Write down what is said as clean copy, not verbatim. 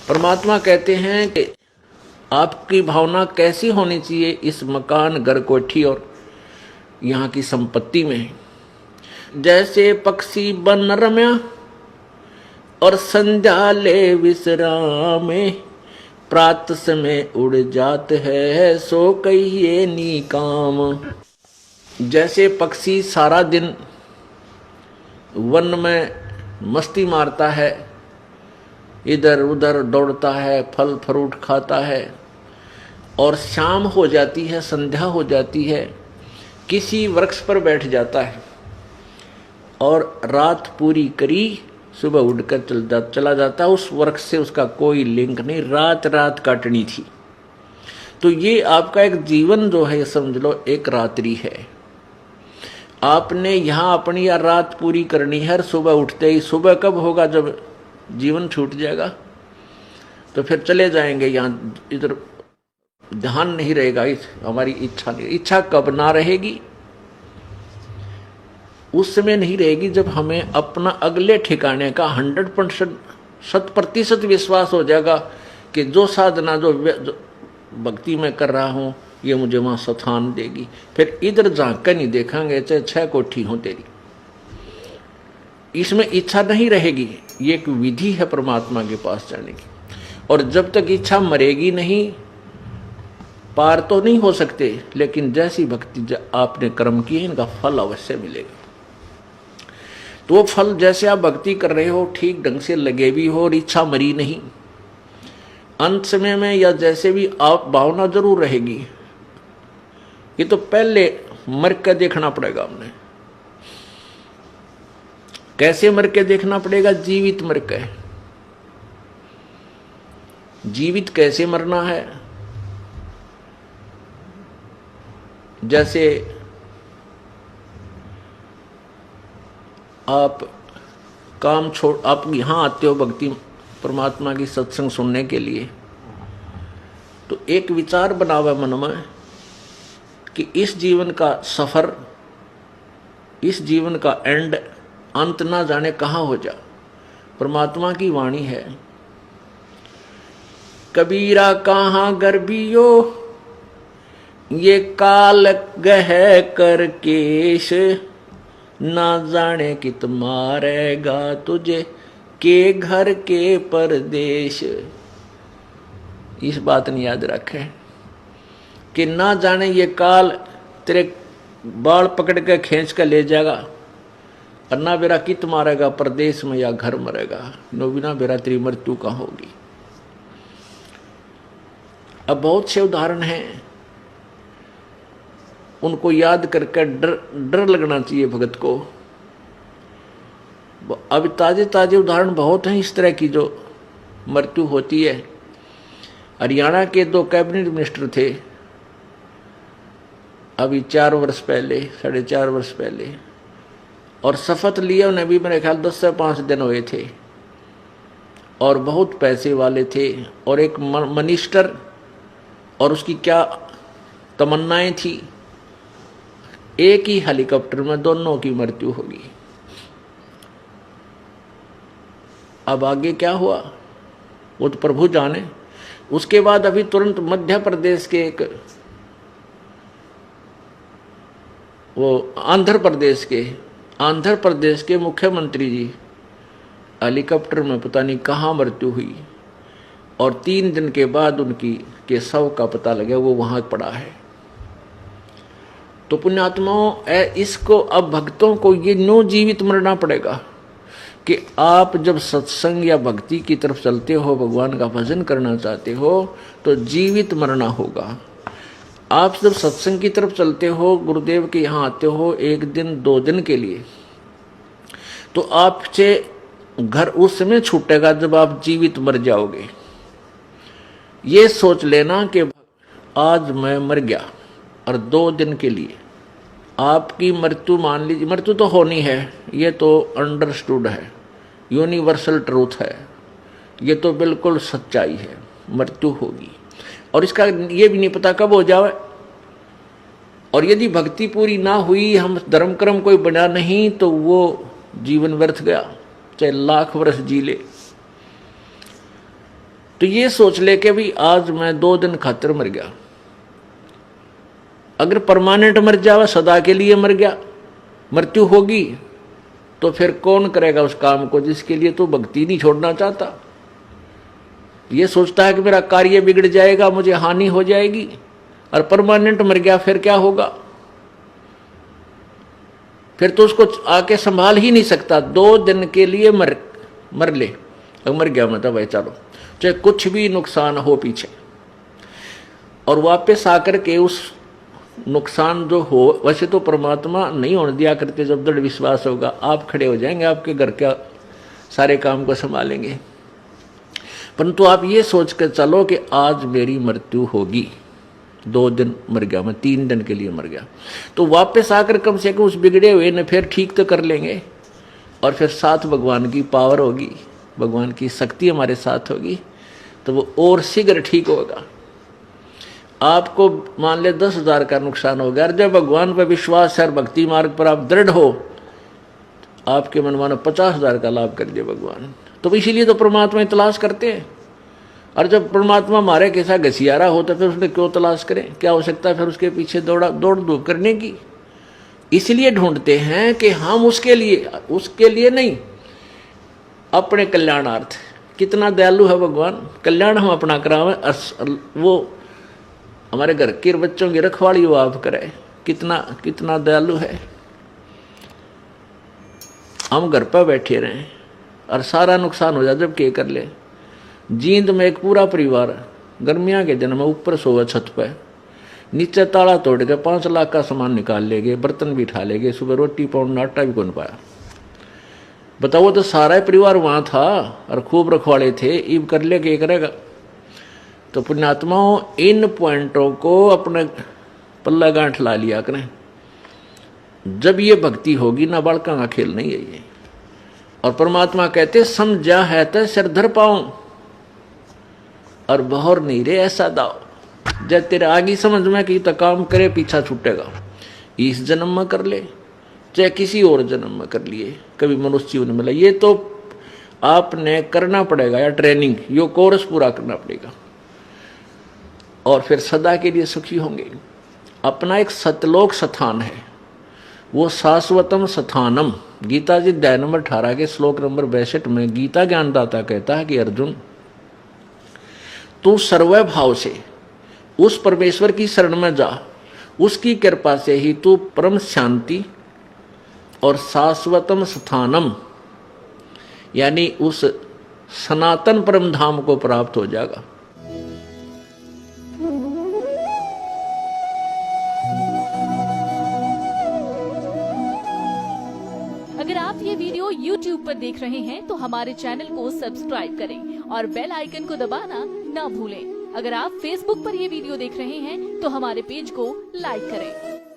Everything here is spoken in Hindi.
परमात्मा कहते हैं कि आपकी भावना कैसी होनी चाहिए इस मकान, घर, कोठी और यहाँ की संपत्ति में। जैसे पक्षी बन रम्या और संध्या ले विश्रामे, प्रात समय उड़ जात है सो कहिए निकाम। जैसे पक्षी सारा दिन वन में मस्ती मारता है, इधर उधर दौड़ता है, फल फ्रूट खाता है, और शाम हो जाती है, संध्या हो जाती है, किसी वृक्ष पर बैठ जाता है और रात पूरी करी, सुबह उड़कर चला जाता है। उस वृक्ष से उसका कोई लिंक नहीं, रात रात काटनी थी। तो ये आपका एक जीवन जो है समझ लो एक रात्रि है। आपने यहाँ अपनी या रात पूरी करनी है, सुबह उठते ही। सुबह कब होगा? जब जीवन छूट जाएगा तो फिर चले जाएंगे यहाँ, इधर ध्यान नहीं रहेगा, हमारी इच्छा नहीं। इच्छा कब ना रहेगी? उस समय नहीं रहेगी जब हमें अपना अगले ठिकाने का 100% 100% विश्वास हो जाएगा कि जो साधना जो भक्ति में कर रहा हूं ये मुझे वहां स्थान देगी। फिर इधर झांक कर नहीं देखेंगे चाहे 6 कोठी हो तेरी, इसमें इच्छा नहीं रहेगी। ये एक विधि है परमात्मा के पास जाने की। और जब तक इच्छा मरेगी नहीं, पार तो नहीं हो सकते, लेकिन जैसी भक्ति आपने कर्म की है इनका फल अवश्य मिलेगा। तो वो फल जैसे आप भक्ति कर रहे हो ठीक ढंग से लगे भी हो और इच्छा मरी नहीं, अंत समय में या जैसे भी आप भावना जरूर रहेगी। ये तो पहले मर के देखना पड़ेगा हमने। कैसे मर के देखना पड़ेगा? जीवित मर के। जीवित कैसे मरना है? जैसे आप काम छोड़, आप यहां आते हो भक्ति परमात्मा की सत्संग सुनने के लिए, तो एक विचार बना हुआ मन में कि इस जीवन का सफर, इस जीवन का एंड, अंत ना जाने कहां हो जा। परमात्मा की वाणी है, कबीरा कहां गर्भियो ये काल गह कर केश, ना जाने कित मारेगा तुझे के घर के परदेश। इस बात ने याद रखे कि ना जाने ये काल तेरे बाल पकड़ के खींच कर ले जाएगा, और ना बेरा कित मारेगा परदेश में या घर मरेगा, नो बिना बेरा तेरी मृत्यु कहाँ होगी। अब बहुत से उदाहरण हैं, उनको याद करके डर लगना चाहिए भगत को। अब ताजे ताजे उदाहरण बहुत हैं इस तरह की जो मृत्यु होती है। हरियाणा के 2 कैबिनेट मिनिस्टर थे अभी 4 वर्ष पहले, 4.5 वर्ष पहले, और शपथ लिया उन्हें भी मेरे ख्याल 10 से 5 दिन हुए थे, और बहुत पैसे वाले थे। और एक मिनिस्टर और उसकी क्या तमन्नाएं थी, एक ही हेलीकॉप्टर में दोनों की मृत्यु होगी। अब आगे क्या हुआ वो तो प्रभु जाने। उसके बाद अभी तुरंत मध्य प्रदेश के एक, वो आंध्र प्रदेश के मुख्यमंत्री जी हेलीकॉप्टर में पता नहीं कहाँ मृत्यु हुई, और 3 दिन के बाद उनकी के शव का पता लगा वो वहां पड़ा है। तो पुण्यात्माओं, इसको अब भक्तों को ये नो जीवित मरना पड़ेगा कि आप जब सत्संग या भक्ति की तरफ चलते हो, भगवान का भजन करना चाहते हो, तो जीवित मरना होगा। आप जब सत्संग की तरफ चलते हो, गुरुदेव के यहाँ आते हो 1 दिन 2 दिन के लिए, तो आपसे घर उस समय छूटेगा जब आप जीवित मर जाओगे। ये सोच लेना कि आज मैं मर गया और 2 दिन के लिए आपकी मृत्यु, मान लीजिए मृत्यु तो होनी है, ये तो अंडरस्टूड है, यूनिवर्सल ट्रूथ है, ये तो बिल्कुल सच्चाई है, मृत्यु होगी। और इसका ये भी नहीं पता कब हो जाए। और यदि भक्ति पूरी ना हुई, हम धर्म कर्म कोई बना नहीं, तो वो जीवन व्यर्थ गया, चाहे 1,00,000 वर्ष जी ले। तो ये सोच ले कि भी आज मैं 2 दिन खातिर मर गया, अगर परमानेंट मर जावा, सदा के लिए मर गया, मृत्यु होगी, तो फिर कौन करेगा उस काम को जिसके लिए तू भक्ति नहीं छोड़ना चाहता। ये सोचता है कि मेरा कार्य बिगड़ जाएगा, मुझे हानि हो जाएगी, और परमानेंट मर गया फिर क्या होगा, फिर तो उसको आके संभाल ही नहीं सकता। 2 दिन के लिए मर ले, मर गया मतलब भाई चलो, चाहे कुछ भी नुकसान हो पीछे, और वापस आकर के उस नुकसान जो हो, वैसे तो परमात्मा नहीं होने दिया करते, जब दृढ़ विश्वास होगा आप खड़े हो जाएंगे, आपके घर के सारे काम को संभालेंगे। परंतु आप ये सोच कर चलो कि आज मेरी मृत्यु होगी, 2 दिन मर गया मैं, 3 दिन के लिए मर गया, तो वापस आकर कम से कम उस बिगड़े हुए ने फिर ठीक तो कर लेंगे, और फिर साथ भगवान की पावर होगी, भगवान की शक्ति हमारे साथ होगी, तो वो और शीघ्र ठीक होगा। आपको मान ले 10,000 का नुकसान हो गया, और जब भगवान पर विश्वास है और भक्ति मार्ग पर आप दृढ़ हो, आपके मन मानो 50,000 का लाभ कर दिया भगवान। तो इसीलिए तो परमात्मा तलाश करते हैं, और जब परमात्मा मारे कैसा घसियारा हो तो फिर उसने क्यों तलाश करें, क्या हो सकता है फिर उसके पीछे दौड़ धूप करने की। इसलिए ढूंढते हैं कि हम उसके लिए नहीं, अपने कल्याणार्थ। कितना दयालु है भगवान, कल्याण हम अपना करावे, वो हमारे घर के बच्चों की रखवाली वो आप करे, कितना दयालु है। हम घर पर बैठे रहें और सारा नुकसान हो जाए, जब के कर ले। जींद में एक पूरा परिवार गर्मियां के दिन में ऊपर सोवा छत पे, नीचे ताला तोड़ के 5 लाख का सामान निकाल ले गए, बर्तन भी उठा ले गए, सुबह रोटी पाउंड आटा भी कौन पाया। बताओ, तो सारा परिवार वहां था और खूब रखवाले थे, ईब कर ले के करेगा। तो पुण्यात्माओं, इन पॉइंटों को अपने पल्ला गांठ ला लिया करें। जब ये भक्ति होगी ना, बालका का खेल नहीं है ये। और परमात्मा कहते समझा है तो सिरधर पाऊं, और बहर नहीं रे ऐसा दाव। जब तेरे आगे समझ में कि तो काम करे, पीछा छूटेगा। इस जन्म में कर ले चाहे किसी और जन्म में कर लिए, कभी मनुष्य जीवन मिला, ये तो आपने करना पड़ेगा, या ट्रेनिंग, यो कोर्स पूरा करना पड़ेगा, और फिर सदा के लिए सुखी होंगे। अपना एक सतलोक स्थान है, वो शाश्वतम स्थानम। गीता जी अध्याय नंबर 18 के श्लोक नंबर 62 में गीता ज्ञानदाता कहता है कि अर्जुन, तू सर्व भाव से उस परमेश्वर की शरण में जा, उसकी कृपा से ही तू परम शांति और शाश्वतम स्थानम, यानी उस सनातन परम धाम को प्राप्त हो जाएगा। अगर आप ये वीडियो YouTube पर देख रहे हैं तो हमारे चैनल को सब्सक्राइब करें और बेल आइकन को दबाना ना भूलें। अगर आप Facebook पर ये वीडियो देख रहे हैं तो हमारे पेज को लाइक करें।